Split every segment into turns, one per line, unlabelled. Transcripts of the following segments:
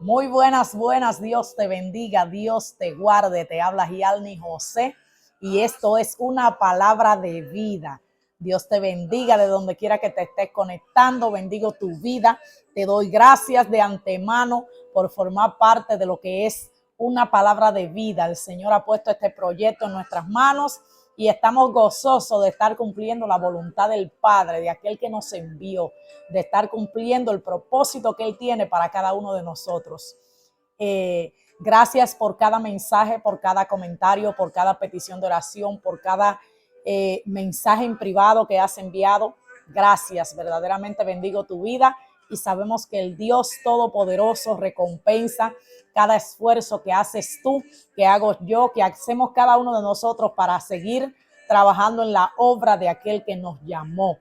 Muy buenas, buenas. Dios te bendiga, Dios te guarde. Te habla Gialni José y esto es una palabra de vida. Dios te bendiga de donde quiera que te estés conectando. Bendigo tu vida. Te doy gracias de antemano por formar parte de lo que es una palabra de vida. El Señor ha puesto este proyecto en nuestras manos y estamos gozosos de estar cumpliendo la voluntad del Padre, de aquel que nos envió, de estar cumpliendo el propósito que Él tiene para cada uno de nosotros. Gracias por cada mensaje, por cada comentario, por cada petición de oración, por cada mensaje en privado que has enviado. Gracias, verdaderamente bendigo tu vida y sabemos que el Dios Todopoderoso recompensa cada esfuerzo que haces tú, que hago yo, que hacemos cada uno de nosotros para seguir trabajando en la obra de aquel que nos llamó.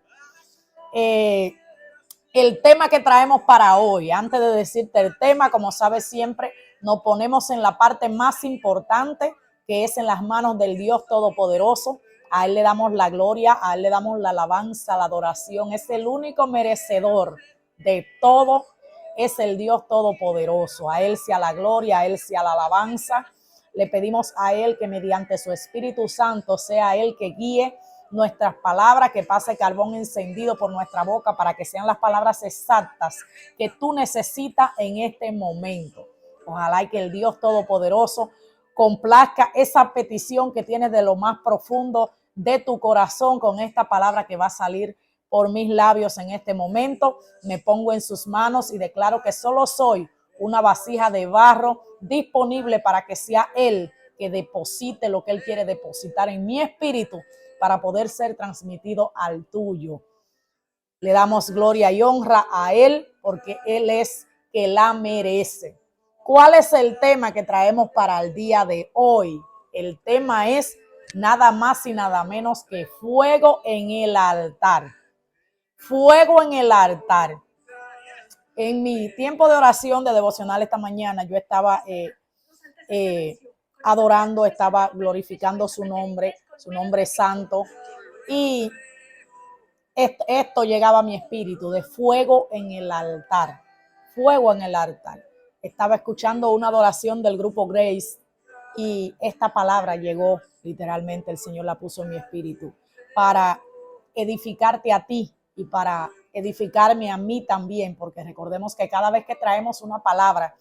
El tema que traemos para hoy, antes de decirte el tema, como sabes siempre, nos ponemos en la parte más importante, que es en las manos del Dios Todopoderoso. A Él le damos la gloria, a Él le damos la alabanza, la adoración. Es el único merecedor de todo, es el Dios Todopoderoso. A Él sea la gloria, a Él sea la alabanza. Le pedimos a Él que mediante su Espíritu Santo sea Él que guíe nuestras palabras, que pase carbón encendido por nuestra boca para que sean las palabras exactas que tú necesitas en este momento. Ojalá y que el Dios Todopoderoso complazca esa petición que tienes de lo más profundo de tu corazón con esta palabra que va a salir por mis labios en este momento. Me pongo en sus manos y declaro que solo soy una vasija de barro disponible para que sea Él que deposite lo que Él quiere depositar en mi espíritu para poder ser transmitido al tuyo. Le damos gloria y honra a Él porque Él es que la merece. ¿Cuál es el tema que traemos para el día de hoy? El tema es nada más y nada menos que fuego en el altar. Fuego en el altar. En mi tiempo de oración, de devocional esta mañana, yo estaba adorando, estaba glorificando su nombre santo. Y esto llegaba a mi espíritu de fuego en el altar. Fuego en el altar. Estaba escuchando una adoración del grupo Grace y esta palabra llegó, literalmente el Señor la puso en mi espíritu para edificarte a ti y para edificarme a mí también, porque recordemos que cada vez que traemos una palabra,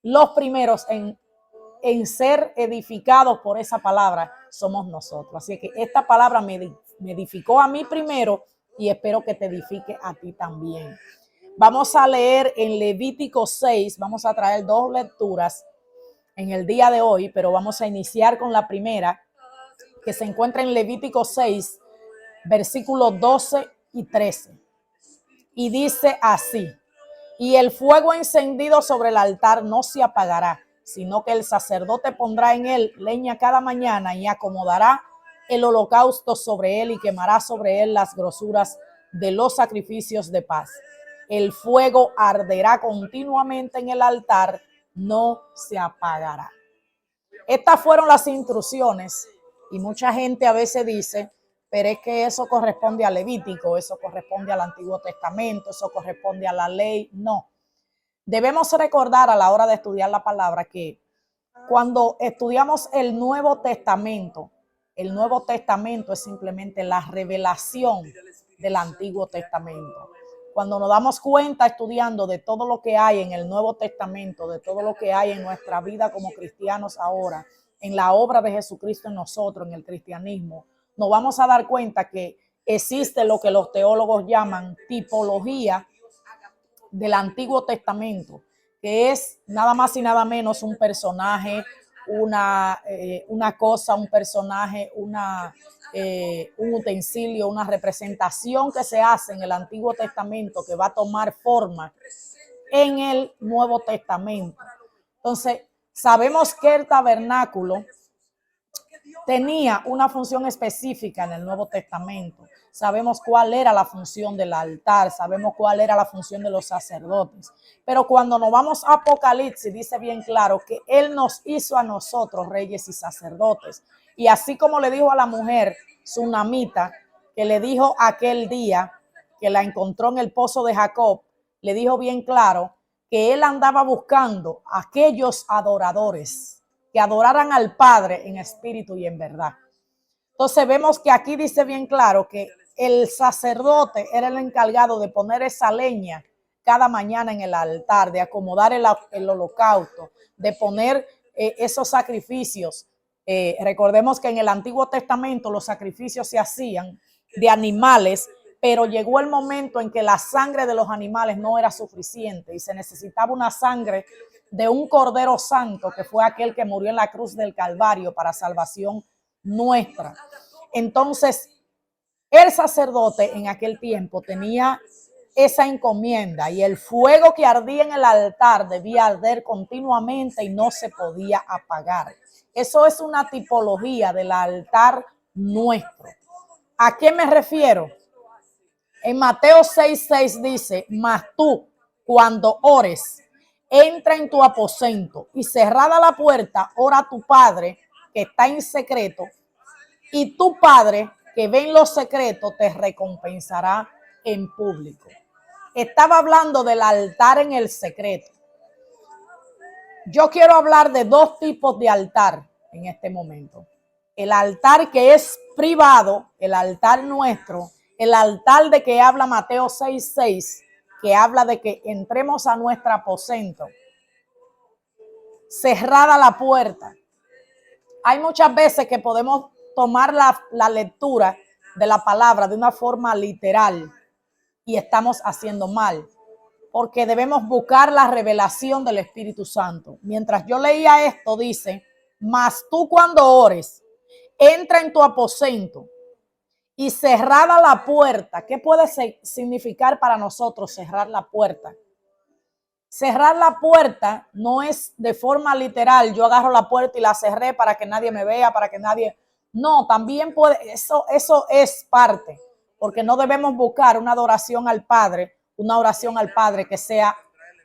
los primeros en ser edificados por esa palabra somos nosotros. Así que esta palabra me edificó a mí primero y espero que te edifique a ti también. Vamos a leer en Levítico 6, vamos a traer dos lecturas en el día de hoy, pero vamos a iniciar con la primera, que se encuentra en Levítico 6, versículos 12 y 13. Y dice así: y el fuego encendido sobre el altar no se apagará, sino que el sacerdote pondrá en él leña cada mañana y acomodará el holocausto sobre él y quemará sobre él las grosuras de los sacrificios de paz. El fuego arderá continuamente en el altar, no se apagará. Estas fueron las instrucciones y mucha gente a veces dice, pero es que eso corresponde al Levítico, eso corresponde al Antiguo Testamento, eso corresponde a la ley. No. Debemos recordar a la hora de estudiar la palabra que cuando estudiamos el Nuevo Testamento es simplemente la revelación del Antiguo Testamento. Cuando nos damos cuenta estudiando de todo lo que hay en el Nuevo Testamento, de todo lo que hay en nuestra vida como cristianos ahora, en la obra de Jesucristo en nosotros, en el cristianismo, nos vamos a dar cuenta que existe lo que los teólogos llaman tipología del Antiguo Testamento, que es nada más y nada menos un personaje, una cosa, un personaje, un utensilio, una representación que se hace en el Antiguo Testamento que va a tomar forma en el Nuevo Testamento. Entonces, sabemos que el tabernáculo tenía una función específica en el Nuevo Testamento. Sabemos cuál era la función del altar, sabemos cuál era la función de los sacerdotes. Pero cuando nos vamos a Apocalipsis, dice bien claro que Él nos hizo a nosotros reyes y sacerdotes. Y así como le dijo a la mujer sunamita, que le dijo aquel día que la encontró en el pozo de Jacob, le dijo bien claro que él andaba buscando aquellos adoradores que adoraran al Padre en espíritu y en verdad. Entonces vemos que aquí dice bien claro que el sacerdote era el encargado de poner esa leña cada mañana en el altar, de acomodar el holocausto, de poner esos sacrificios. Recordemos que en el Antiguo Testamento los sacrificios se hacían de animales, pero llegó el momento en que la sangre de los animales no era suficiente y se necesitaba una sangre de un Cordero Santo, que fue aquel que murió en la cruz del Calvario para salvación nuestra. Entonces, el sacerdote en aquel tiempo tenía esa encomienda y el fuego que ardía en el altar debía arder continuamente y no se podía apagar. Eso es una tipología del altar nuestro. ¿A qué me refiero? En Mateo 6:6 dice: mas tú, cuando ores, entra en tu aposento y cerrada la puerta, ora a tu Padre que está en secreto, y tu Padre que ve en lo secreto te recompensará en público. Estaba hablando del altar en el secreto. Yo quiero hablar de dos tipos de altar en este momento. El altar que es privado, el altar nuestro, el altar de que habla Mateo 6:6, que habla de que entremos a nuestro aposento, cerrada la puerta. Hay muchas veces que podemos tomar la lectura de la palabra de una forma literal y estamos haciendo mal, porque debemos buscar la revelación del Espíritu Santo. Mientras yo leía esto, dice: mas tú cuando ores, entra en tu aposento y cerrada la puerta. ¿Qué puede significar para nosotros cerrar la puerta? Cerrar la puerta no es de forma literal, yo agarro la puerta y la cerré para que nadie me vea, para que nadie... No, también puede, eso es parte, porque no debemos buscar una adoración al Padre, una oración al Padre que sea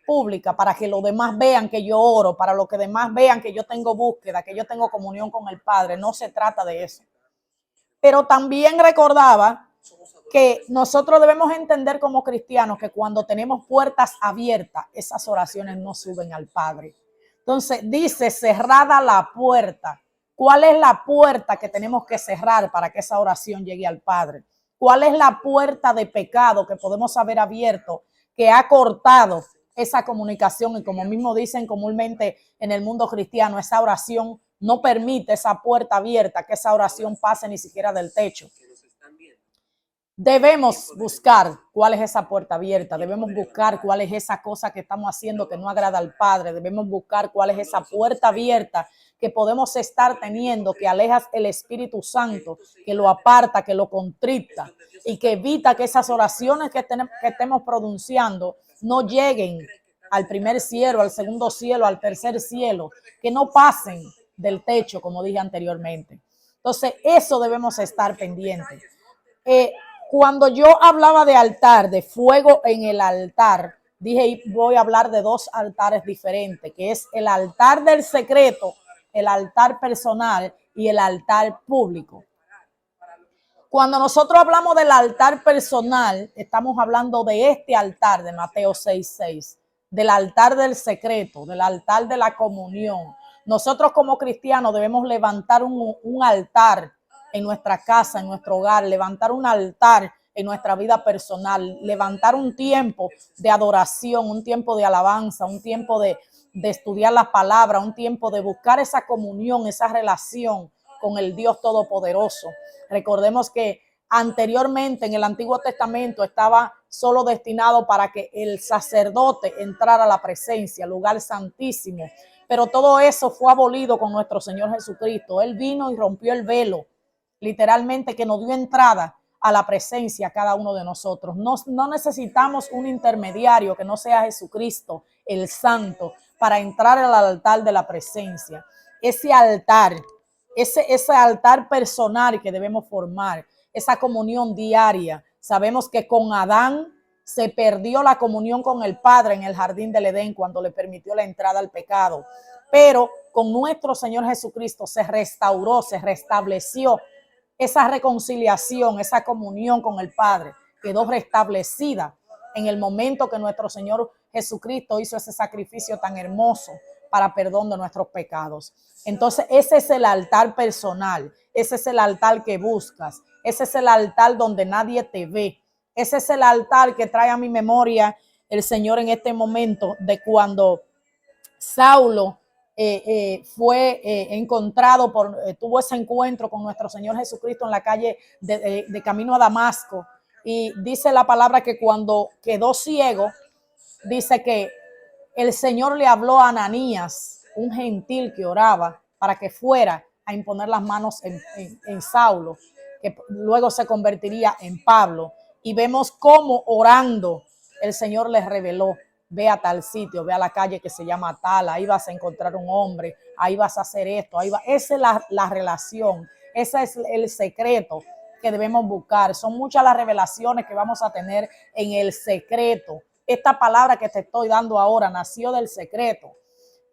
pública, para que los demás vean que yo oro, para los que demás vean que yo tengo búsqueda, que yo tengo comunión con el Padre. No se trata de eso. Pero también recordaba que nosotros debemos entender como cristianos que cuando tenemos puertas abiertas, esas oraciones no suben al Padre. Entonces dice: cerrada la puerta. ¿Cuál es la puerta que tenemos que cerrar para que esa oración llegue al Padre? ¿Cuál es la puerta de pecado que podemos haber abierto, que ha cortado esa comunicación? Y como mismo dicen comúnmente en el mundo cristiano, esa oración no permite, esa puerta abierta, que esa oración pase ni siquiera del techo. Debemos buscar cuál es esa puerta abierta, debemos buscar cuál es esa cosa que estamos haciendo que no agrada al Padre, debemos buscar cuál es esa puerta abierta que podemos estar teniendo, que aleja el Espíritu Santo, que lo aparta, que lo contrita y que evita que esas oraciones que estemos pronunciando no lleguen al primer cielo, al segundo cielo, al tercer cielo, que no pasen del techo, como dije anteriormente. Entonces, eso debemos estar pendientes. Cuando yo hablaba de altar, de fuego en el altar, dije voy a hablar de dos altares diferentes, que es el altar del secreto, el altar personal y el altar público. Cuando nosotros hablamos del altar personal, estamos hablando de este altar de Mateo 6:6, del altar del secreto, del altar de la comunión. Nosotros como cristianos debemos levantar un altar en nuestra casa, en nuestro hogar, levantar un altar en nuestra vida personal, levantar un tiempo de adoración, un tiempo de alabanza, un tiempo de estudiar la palabra, un tiempo de buscar esa comunión, esa relación con el Dios Todopoderoso. Recordemos que anteriormente en el Antiguo Testamento estaba solo destinado para que el sacerdote entrara a la presencia, lugar santísimo, pero todo eso fue abolido con nuestro Señor Jesucristo. Él vino y rompió el velo, literalmente, que nos dio entrada a la presencia a cada uno de nosotros. No necesitamos un intermediario que no sea Jesucristo, el Santo, para entrar al altar de la presencia. Ese altar, ese altar personal que debemos formar, esa comunión diaria. Sabemos que con Adán se perdió la comunión con el Padre en el jardín del Edén cuando le permitió la entrada al pecado. Pero con nuestro Señor Jesucristo se restauró, se restableció esa reconciliación, esa comunión con el Padre, quedó restablecida. en el momento que nuestro Señor Jesucristo hizo ese sacrificio tan hermoso para perdón de nuestros pecados. Entonces, ese es el altar personal, ese es el altar que buscas, ese es el altar donde nadie te ve, ese es el altar que trae a mi memoria el Señor en este momento de cuando Saulo fue encontrado, tuvo ese encuentro con nuestro Señor Jesucristo en la calle de camino a Damasco, y dice la palabra que cuando quedó ciego, dice que el Señor le habló a Ananías, un gentil que oraba, para que fuera a imponer las manos en Saulo, que luego se convertiría en Pablo. Y vemos cómo orando el Señor les reveló: ve a tal sitio, ve a la calle que se llama tal, ahí vas a encontrar un hombre, ahí vas a hacer esto, ahí va. Esa es la relación, ese es el secreto que debemos buscar. Son muchas las revelaciones que vamos a tener en el secreto. Esta palabra que te estoy dando ahora nació del secreto.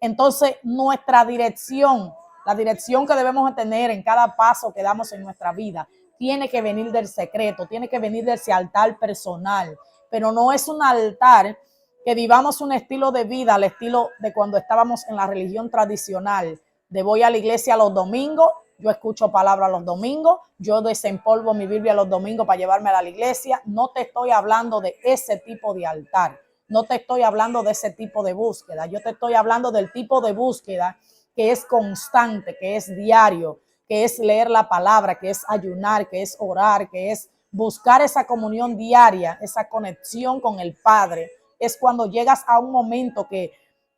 Entonces, nuestra dirección, la dirección que debemos tener en cada paso que damos en nuestra vida, tiene que venir del secreto, tiene que venir de ese altar personal, pero no es un altar que vivamos un estilo de vida al estilo de cuando estábamos en la religión tradicional, de voy a la iglesia los domingos, yo escucho palabra los domingos, yo desempolvo mi Biblia los domingos para llevármela a la iglesia. No te estoy hablando de ese tipo de altar, no te estoy hablando de ese tipo de búsqueda, yo te estoy hablando del tipo de búsqueda que es constante, que es diario, que es leer la palabra, que es ayunar, que es orar, que es buscar esa comunión diaria, esa conexión con el Padre. Es cuando llegas a un momento que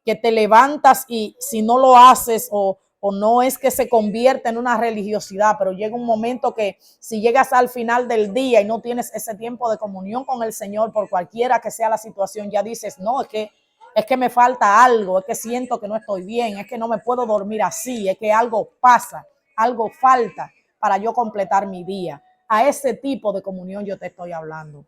te levantas y si no lo haces o no es que se convierta en una religiosidad, pero llega un momento que si llegas al final del día y no tienes ese tiempo de comunión con el Señor, por cualquiera que sea la situación, ya dices, no, es que me falta algo, es que siento que no estoy bien, es que no me puedo dormir así, es que algo pasa, algo falta para yo completar mi día. A ese tipo de comunión yo te estoy hablando.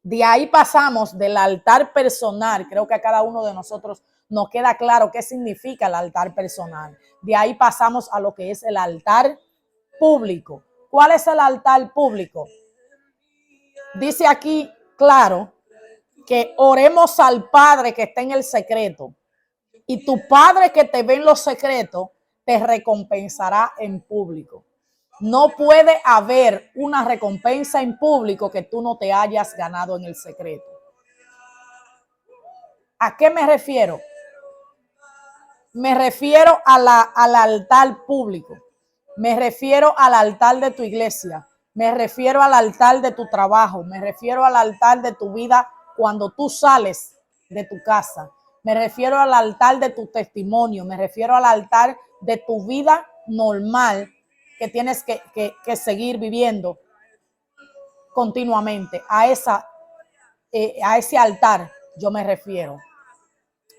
De ahí pasamos del altar personal, creo que a cada uno de nosotros nos queda claro qué significa el altar personal. De ahí pasamos a lo que es el altar público. ¿Cuál es el altar público? Dice aquí claro que oremos al Padre que está en el secreto, y tu Padre que te ve en los secretos te recompensará en público. No puede haber una recompensa en público que tú no te hayas ganado en el secreto. ¿A qué me refiero? Me refiero al altar público. Me refiero al altar de tu iglesia. Me refiero al altar de tu trabajo. Me refiero al altar de tu vida cuando tú sales de tu casa. Me refiero al altar de tu testimonio. Me refiero al altar de tu vida normal que tienes que seguir viviendo continuamente. A ese altar yo me refiero.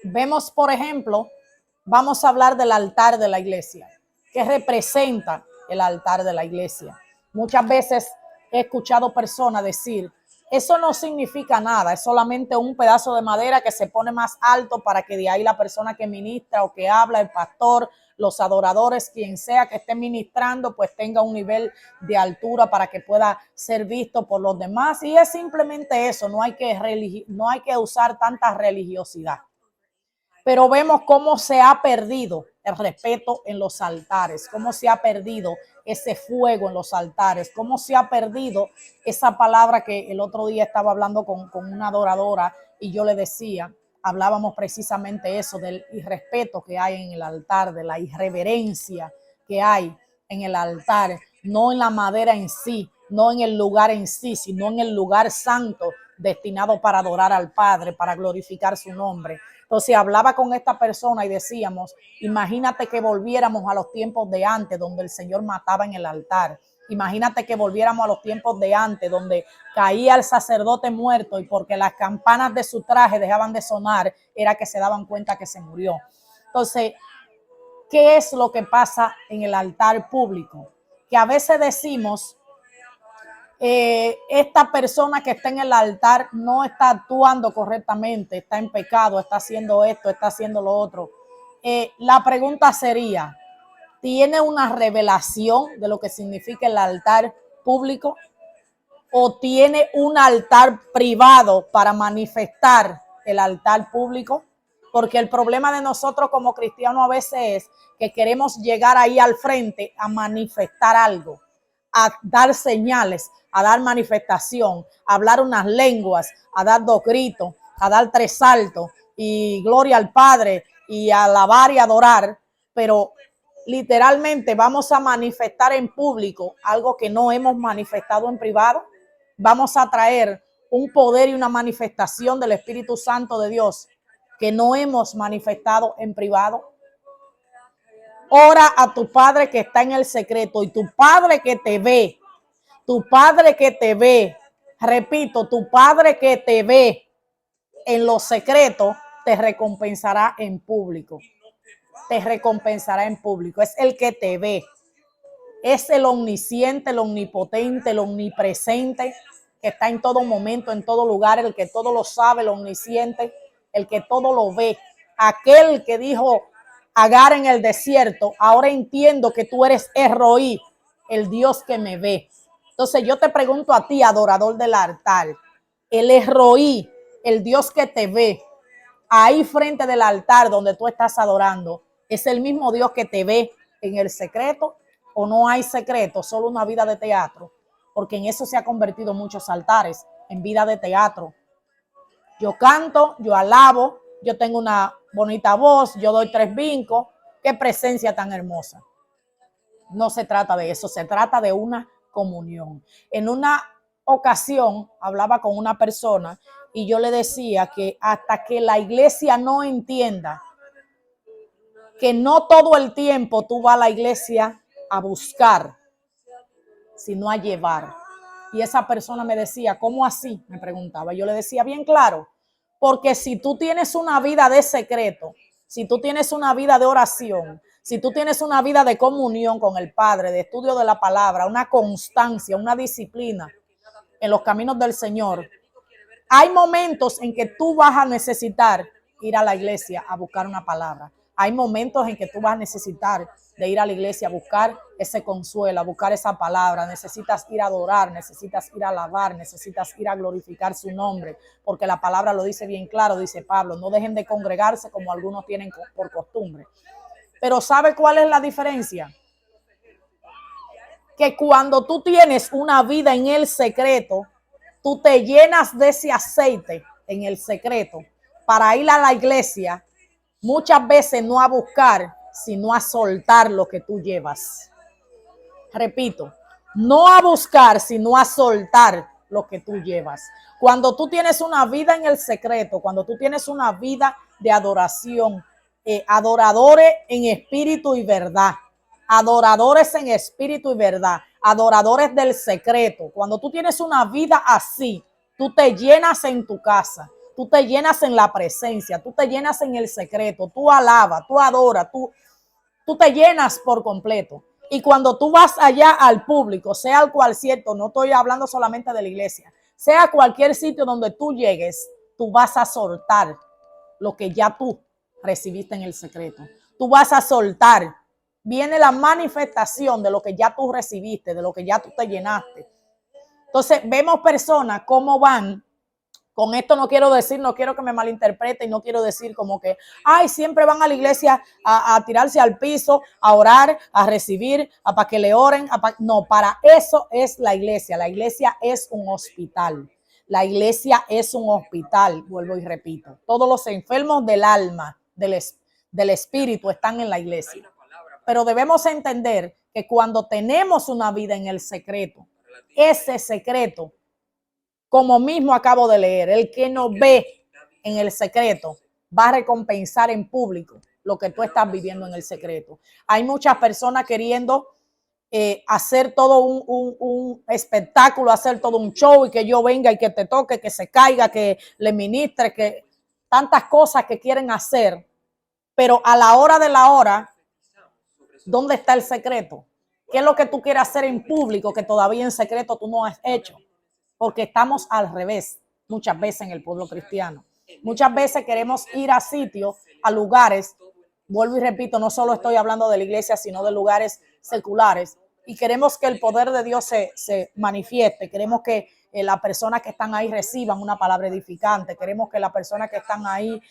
Vemos, por ejemplo, vamos a hablar del altar de la iglesia. ¿Qué representa el altar de la iglesia? Muchas veces he escuchado personas decir, eso no significa nada, es solamente un pedazo de madera que se pone más alto para que de ahí la persona que ministra o que habla, el pastor, los adoradores, quien sea que esté ministrando, pues tenga un nivel de altura para que pueda ser visto por los demás. Y es simplemente eso, no hay que usar tanta religiosidad. Pero vemos cómo se ha perdido el respeto en los altares, cómo se ha perdido ese fuego en los altares, cómo se ha perdido esa palabra que el otro día estaba hablando con una adoradora y yo le decía, hablábamos precisamente eso del irrespeto que hay en el altar, de la irreverencia que hay en el altar, no en la madera en sí, no en el lugar en sí, sino en el lugar santo destinado para adorar al Padre, para glorificar su nombre. Entonces hablaba con esta persona y decíamos, imagínate que volviéramos a los tiempos de antes donde el Señor mataba en el altar. Imagínate que volviéramos a los tiempos de antes donde caía el sacerdote muerto y porque las campanas de su traje dejaban de sonar, era que se daban cuenta que se murió. Entonces, ¿qué es lo que pasa en el altar público? Que a veces decimos, esta persona que está en el altar no está actuando correctamente, está en pecado, está haciendo esto, está haciendo lo otro. La pregunta sería, ¿tiene una revelación de lo que significa el altar público? o tiene un altar privado para manifestar el altar público? Porque el problema de nosotros como cristianos a veces es que queremos llegar ahí al frente a manifestar algo, a dar señales, a dar manifestación, a hablar unas lenguas, a dar 2 gritos, a dar 3 saltos y gloria al Padre y a alabar y adorar, pero literalmente vamos a manifestar en público algo que no hemos manifestado en privado. Vamos a traer un poder y una manifestación del Espíritu Santo de Dios que no hemos manifestado en privado. Ora a tu Padre que está en el secreto, y tu Padre que te ve, repito, tu Padre que te ve en lo secreto, te recompensará en público. Te recompensará en público. Es el que te ve. Es el omnisciente, el omnipotente, el omnipresente, que está en todo momento, en todo lugar, el que todo lo sabe, el omnisciente, el que todo lo ve. Aquel que dijo Agar en el desierto, ahora entiendo que tú eres El-Roi, el Dios que me ve. Entonces yo te pregunto a ti, adorador del altar, el El-Roi, el Dios que te ve, ahí frente del altar donde tú estás adorando, ¿es el mismo Dios que te ve en el secreto o no hay secreto, solo una vida de teatro? Porque en eso se ha convertido muchos altares, en vida de teatro. Yo canto, yo alabo, yo tengo una bonita voz, yo doy 3 brincos. Qué presencia tan hermosa. No se trata de eso, se trata de una comunión. En una ocasión hablaba con una persona y yo le decía que hasta que la iglesia no entienda que no todo el tiempo tú vas a la iglesia a buscar, sino a llevar. Y esa persona me decía, ¿cómo así? Me preguntaba. Yo le decía bien claro, porque si tú tienes una vida de secreto, si tú tienes una vida de oración, si tú tienes una vida de comunión con el Padre, de estudio de la palabra, una constancia, una disciplina en los caminos del Señor, hay momentos en que tú vas a necesitar ir a la iglesia a buscar una palabra. Hay momentos en que tú vas a necesitar de ir a la iglesia a buscar ese consuelo, a buscar esa palabra. Necesitas ir a adorar, necesitas ir a alabar, necesitas ir a glorificar su nombre, porque la palabra lo dice bien claro, dice Pablo, no dejen de congregarse como algunos tienen por costumbre. Pero ¿sabe cuál es la diferencia? Que cuando tú tienes una vida en el secreto, tú te llenas de ese aceite en el secreto para ir a la iglesia, muchas veces no a buscar, sino a soltar lo que tú llevas. Repito, no a buscar, sino a soltar lo que tú llevas. Cuando tú tienes una vida en el secreto, cuando tú tienes una vida de adoración, adoradores en espíritu y verdad, adoradores en espíritu y verdad, adoradores del secreto. Cuando tú tienes una vida así, tú te llenas en tu casa, tú te llenas en la presencia, tú te llenas en el secreto, tú alabas, tú adoras, tú te llenas por completo. Y cuando tú vas allá al público, sea el cual cierto, no estoy hablando solamente de la iglesia, sea cualquier sitio donde tú llegues, tú vas a soltar lo que ya tú recibiste en el secreto. Tú vas a soltar. Viene la manifestación de lo que ya tú recibiste, de lo que ya tú te llenaste. Entonces vemos personas cómo van. Con esto no quiero decir, no quiero que me malinterpreten, no quiero decir como que, ay, siempre van a la iglesia a tirarse al piso, a orar, a recibir, para que le oren. No, para eso es la iglesia. La iglesia es un hospital. La iglesia es un hospital, vuelvo y repito. Todos los enfermos del alma, del espíritu están en la iglesia. Pero debemos entender que cuando tenemos una vida en el secreto, ese secreto, como mismo acabo de leer, el que no ve en el secreto va a recompensar en público lo que tú estás viviendo en el secreto. Hay muchas personas queriendo hacer todo un espectáculo, hacer todo un show y que yo venga y que te toque, que se caiga, que le ministre, que tantas cosas que quieren hacer. Pero a la hora de la hora, ¿dónde está el secreto? ¿Qué es lo que tú quieres hacer en público que todavía en secreto tú no has hecho? Porque estamos al revés muchas veces en el pueblo cristiano. Muchas veces queremos ir a sitios, a lugares, vuelvo y repito, no solo estoy hablando de la iglesia, sino de lugares seculares, y queremos que el poder de Dios se manifieste. Queremos que las personas que están ahí reciban una palabra edificante. Queremos que las personas que están ahí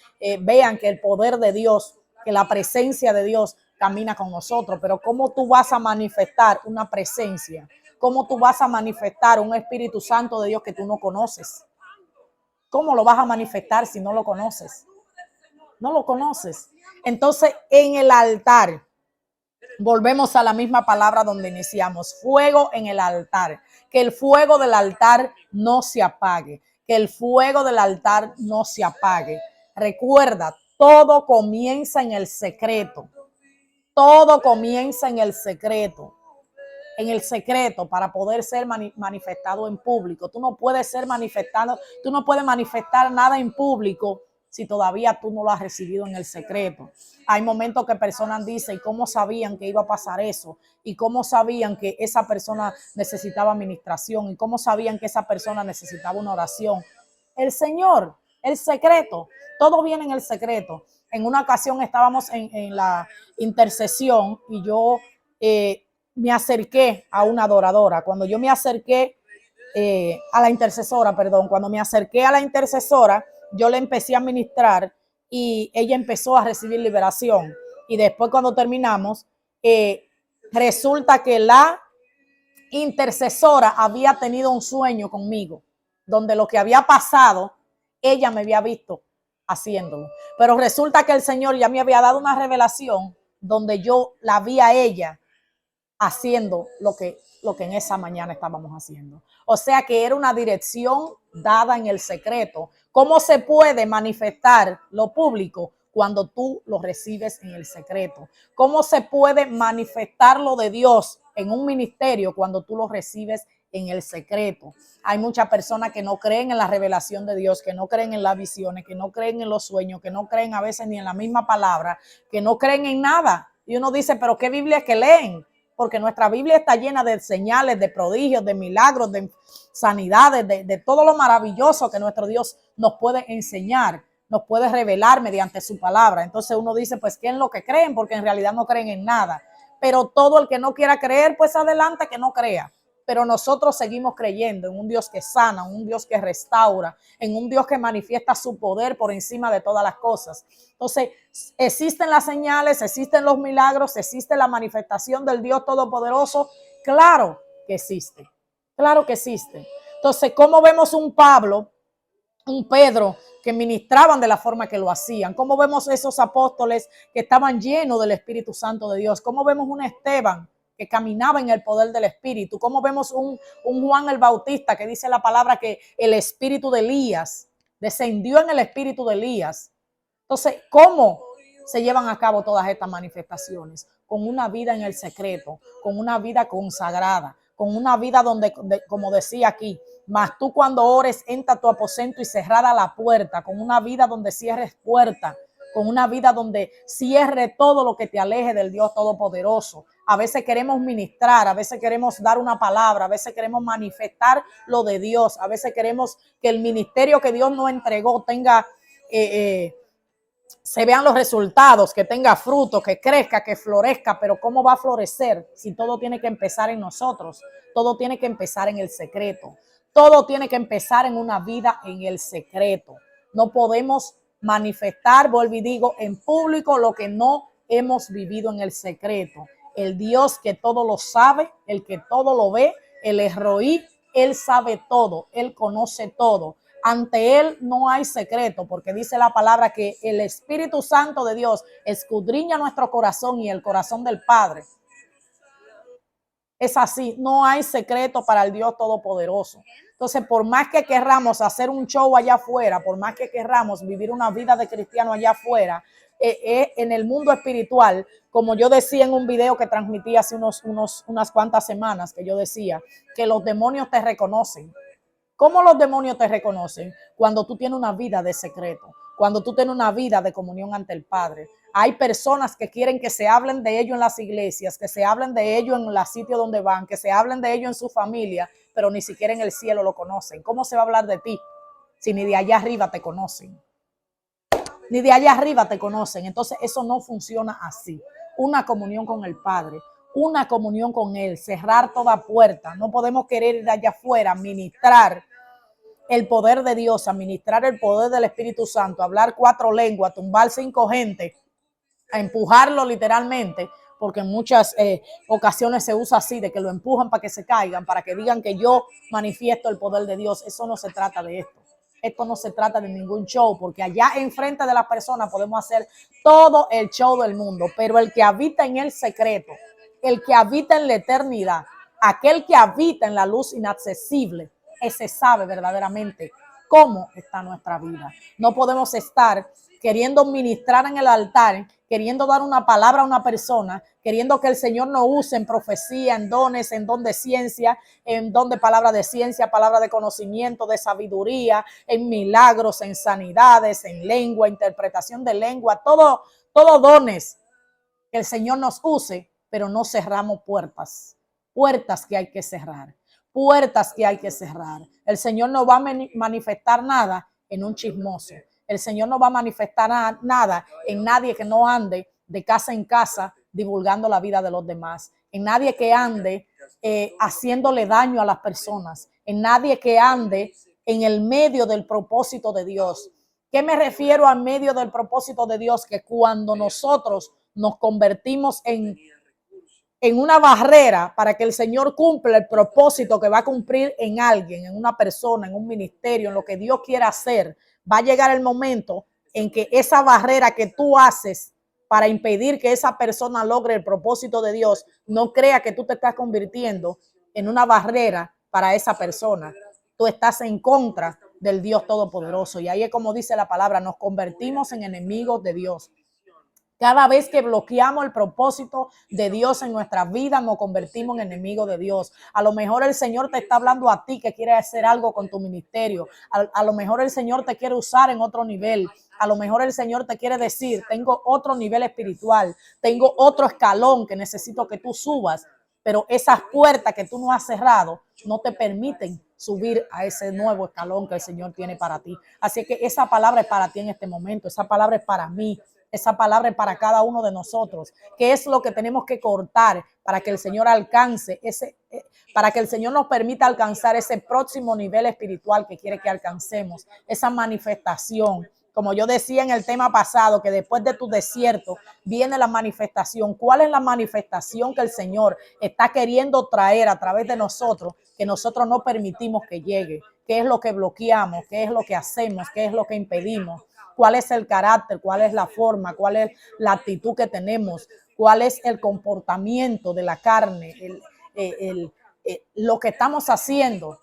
vean que el poder de Dios, que la presencia de Dios camina con nosotros. Pero ¿cómo tú vas a manifestar una presencia? ¿Cómo tú vas a manifestar un Espíritu Santo de Dios que tú no conoces? ¿Cómo lo vas a manifestar si no lo conoces? No lo conoces. Entonces, en el altar, volvemos a la misma palabra donde iniciamos, fuego en el altar. Que el fuego del altar no se apague. Que el fuego del altar no se apague. Recuerda, todo comienza en el secreto. Todo comienza en el secreto. En el secreto para poder ser manifestado en público. Tú no puedes ser manifestado, tú no puedes manifestar nada en público si todavía tú no lo has recibido en el secreto. Hay momentos que personas dicen, ¿y cómo sabían que iba a pasar eso? ¿Y cómo sabían que esa persona necesitaba administración? ¿Y cómo sabían que esa persona necesitaba una oración? El Señor, el secreto, todo viene en el secreto. En una ocasión estábamos en la intercesión y yo me acerqué a una adoradora. Cuando yo me acerqué a la intercesora, perdón, cuando me acerqué a la intercesora, yo le empecé a ministrar y ella empezó a recibir liberación. Y después cuando terminamos, resulta que la intercesora había tenido un sueño conmigo, donde lo que había pasado, ella me había visto haciéndolo. Pero resulta que el Señor ya me había dado una revelación donde yo la vi a ella haciendo lo que en esa mañana estábamos haciendo. O sea que era una dirección dada en el secreto. ¿Cómo se puede manifestar lo público cuando tú lo recibes en el secreto? ¿Cómo se puede manifestar lo de Dios en un ministerio cuando tú lo recibes en el secreto? Hay muchas personas que no creen en la revelación de Dios, que no creen en las visiones, que no creen en los sueños, que no creen a veces ni en la misma palabra, que no creen en nada. Y uno dice, pero ¿qué Biblia es que leen? Porque nuestra Biblia está llena de señales, de prodigios, de milagros, de sanidades, de todo lo maravilloso que nuestro Dios nos puede enseñar, nos puede revelar mediante su palabra. Entonces uno dice, pues, ¿qué es lo que creen? Porque en realidad no creen en nada. Pero todo el que no quiera creer, pues adelante que no crea. Pero nosotros seguimos creyendo en un Dios que sana, en un Dios que restaura, en un Dios que manifiesta su poder por encima de todas las cosas. Entonces, existen las señales, existen los milagros, existe la manifestación del Dios Todopoderoso. Claro que existe, claro que existe. Entonces, ¿cómo vemos un Pablo, un Pedro que ministraban de la forma que lo hacían? ¿Cómo vemos esos apóstoles que estaban llenos del Espíritu Santo de Dios? ¿Cómo vemos un Esteban que caminaba en el poder del Espíritu? ¿Cómo vemos un Juan el Bautista que dice la palabra que el espíritu de Elías descendió en el espíritu de Elías? Entonces, ¿cómo se llevan a cabo todas estas manifestaciones? Con una vida en el secreto, con una vida consagrada, con una vida donde, como decía aquí, mas tú cuando ores, entra a tu aposento y cerrada la puerta, con una vida donde cierres puerta, con una vida donde cierre todo lo que te aleje del Dios Todopoderoso. A veces queremos ministrar, a veces queremos dar una palabra, a veces queremos manifestar lo de Dios, a veces queremos que el ministerio que Dios nos entregó tenga, se vean los resultados, que tenga fruto, que crezca, que florezca. Pero ¿cómo va a florecer si todo tiene que empezar en nosotros? Todo tiene que empezar en el secreto. Todo tiene que empezar en una vida en el secreto. No podemos manifestar, vuelvo y digo, en público lo que no hemos vivido en el secreto. El Dios que todo lo sabe, el que todo lo ve, el Erroí, Él sabe todo, Él conoce todo. Ante Él no hay secreto, porque dice la palabra que el Espíritu Santo de Dios escudriña nuestro corazón y el corazón del Padre. Es así, no hay secreto para el Dios Todopoderoso. Entonces, por más que querramos hacer un show allá afuera, por más que querramos vivir una vida de cristiano allá afuera, en el mundo espiritual, como yo decía en un video que transmití hace unas cuantas semanas, que yo decía que los demonios te reconocen. ¿Cómo los demonios te reconocen? Cuando tú tienes una vida de secreto, cuando tú tienes una vida de comunión ante el Padre. Hay personas que quieren que se hablen de ello en las iglesias, que se hablen de ello en los sitios donde van, que se hablen de ello en su familia, pero ni siquiera en el cielo lo conocen. ¿Cómo se va a hablar de ti si ni de allá arriba te conocen? Ni de allá arriba te conocen. Entonces eso no funciona así. Una comunión con el Padre, una comunión con Él, cerrar toda puerta. No podemos querer ir allá afuera, ministrar el poder de Dios, administrar el poder del Espíritu Santo, hablar 4 lenguas, tumbar 5 gente, a empujarlo literalmente, porque en muchas ocasiones se usa así, de que lo empujan para que se caigan, para que digan que yo manifiesto el poder de Dios. Eso no se trata de esto. Esto no se trata de ningún show, porque allá enfrente de las personas podemos hacer todo el show del mundo, pero el que habita en el secreto, el que habita en la eternidad, aquel que habita en la luz inaccesible, ese sabe verdaderamente cómo está nuestra vida. No podemos estar queriendo ministrar en el altar, queriendo dar una palabra a una persona, queriendo que el Señor nos use en profecía, en dones, en don de ciencia, en don de palabra de ciencia, palabra de conocimiento, de sabiduría, en milagros, en sanidades, en lengua, interpretación de lengua, todo dones que el Señor nos use, pero no cerramos puertas, puertas que hay que cerrar, puertas que hay que cerrar. El Señor no va a manifestar nada en un chismoso. El Señor no va a manifestar nada en nadie que no ande de casa en casa divulgando la vida de los demás, en nadie que ande haciéndole daño a las personas, en nadie que ande en el medio del propósito de Dios. ¿Qué me refiero al medio del propósito de Dios? Que cuando nosotros nos convertimos en una barrera para que el Señor cumpla el propósito que va a cumplir en alguien, en una persona, en un ministerio, en lo que Dios quiera hacer, va a llegar el momento en que esa barrera que tú haces para impedir que esa persona logre el propósito de Dios, no crea que tú te estás convirtiendo en una barrera para esa persona. Tú estás en contra del Dios Todopoderoso. Y ahí es como dice la palabra, nos convertimos en enemigos de Dios. Cada vez que bloqueamos el propósito de Dios en nuestra vida, nos convertimos en enemigos de Dios. A lo mejor el Señor te está hablando a ti que quiere hacer algo con tu ministerio. A lo mejor el Señor te quiere usar en otro nivel. A lo mejor el Señor te quiere decir, tengo otro nivel espiritual, tengo otro escalón que necesito que tú subas. Pero esas puertas que tú no has cerrado no te permiten subir a ese nuevo escalón que el Señor tiene para ti. Así que esa palabra es para ti en este momento. Esa palabra es para mí. Esa palabra es para cada uno de nosotros. ¿Qué es lo que tenemos que cortar para que el Señor alcance para que el Señor nos permita alcanzar ese próximo nivel espiritual que quiere que alcancemos? Esa manifestación. Como yo decía en el tema pasado, que después de tu desierto viene la manifestación. ¿Cuál es la manifestación que el Señor está queriendo traer a través de nosotros, que nosotros no permitimos que llegue? ¿Qué es lo que bloqueamos? ¿Qué es lo que hacemos? ¿Qué es lo que impedimos? ¿Cuál es el carácter? ¿Cuál es la forma? ¿Cuál es la actitud que tenemos? ¿Cuál es el comportamiento de la carne? Lo que estamos haciendo.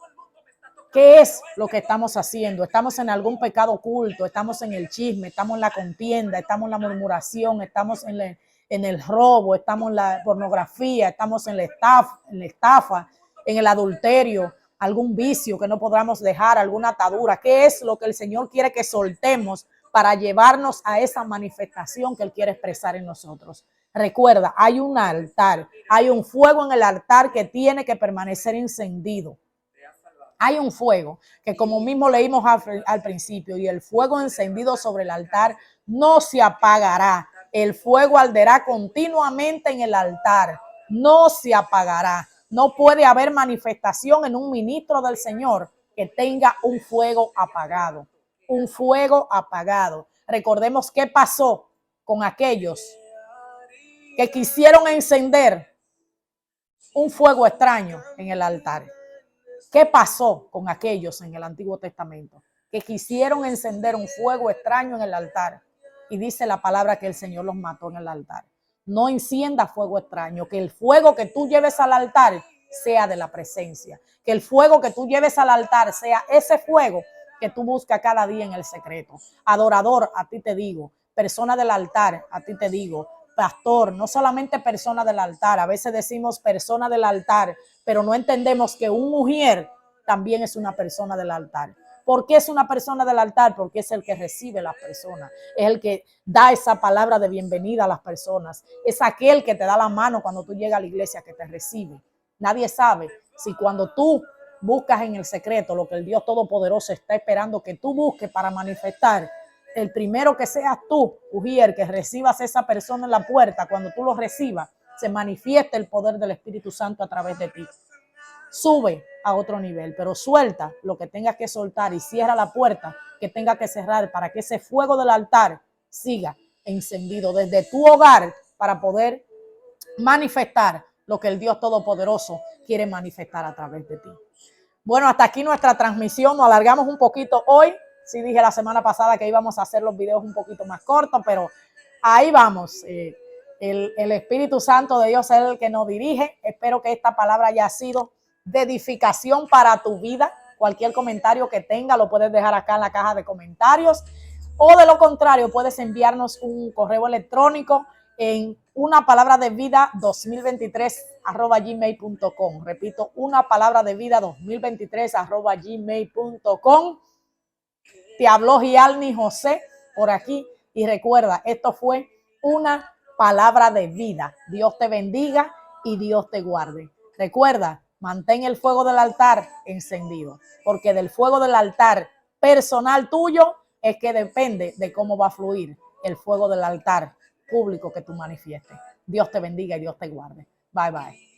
¿Qué es lo que estamos haciendo? ¿Estamos en algún pecado oculto? ¿Estamos en el chisme? ¿Estamos en la contienda? ¿Estamos en la murmuración? ¿Estamos en el robo? ¿Estamos en la pornografía? ¿Estamos en la estafa, en el adulterio? ¿Algún vicio que no podamos dejar? ¿Alguna atadura? ¿Qué es lo que el Señor quiere que soltemos para llevarnos a esa manifestación que Él quiere expresar en nosotros? Recuerda, hay un altar, hay un fuego en el altar que tiene que permanecer encendido. Hay un fuego que, como mismo leímos al principio, y el fuego encendido sobre el altar no se apagará. El fuego arderá continuamente en el altar, no se apagará. No puede haber manifestación en un ministro del Señor que tenga un fuego apagado. Un fuego apagado. Recordemos qué pasó con aquellos que quisieron encender un fuego extraño en el altar. ¿Qué pasó con aquellos en el Antiguo Testamento que quisieron encender un fuego extraño en el altar? Y dice la palabra que el Señor los mató en el altar. No encienda fuego extraño, que el fuego que tú lleves al altar sea de la presencia, que el fuego que tú lleves al altar sea ese fuego que tú buscas cada día en el secreto. Adorador, a ti te digo, persona del altar, a ti te digo, pastor, no solamente persona del altar, a veces decimos persona del altar, pero no entendemos que un mujer también es una persona del altar. ¿Por qué es una persona del altar? Porque es el que recibe a las personas, es el que da esa palabra de bienvenida a las personas, es aquel que te da la mano cuando tú llegas a la iglesia, que te recibe. Nadie sabe si cuando tú buscas en el secreto lo que el Dios Todopoderoso está esperando que tú busques para manifestar, el primero que seas tú, Ujier, que recibas a esa persona en la puerta, cuando tú lo recibas, se manifieste el poder del Espíritu Santo a través de ti. Sube a otro nivel, pero suelta lo que tengas que soltar y cierra la puerta que tenga que cerrar para que ese fuego del altar siga encendido desde tu hogar para poder manifestar lo que el Dios Todopoderoso quiere manifestar a través de ti. Bueno, hasta aquí nuestra transmisión. Nos alargamos un poquito hoy. Sí dije la semana pasada que íbamos a hacer los videos un poquito más cortos, pero ahí vamos. El Espíritu Santo de Dios es el que nos dirige. Espero que esta palabra haya sido de edificación para tu vida. Cualquier comentario que tenga lo puedes dejar acá en la caja de comentarios. O de lo contrario, puedes enviarnos un correo electrónico en unapalabraDeVida2023@gmail.com. Repito, unapalabraDeVida2023@gmail.com. Te habló Gialni José por aquí y recuerda, esto fue una palabra de vida. Dios te bendiga y Dios te guarde. Recuerda, mantén el fuego del altar encendido, porque del fuego del altar personal tuyo es que depende de cómo va a fluir el fuego del altar público que tú manifiestes. Dios te bendiga y Dios te guarde. Bye, bye.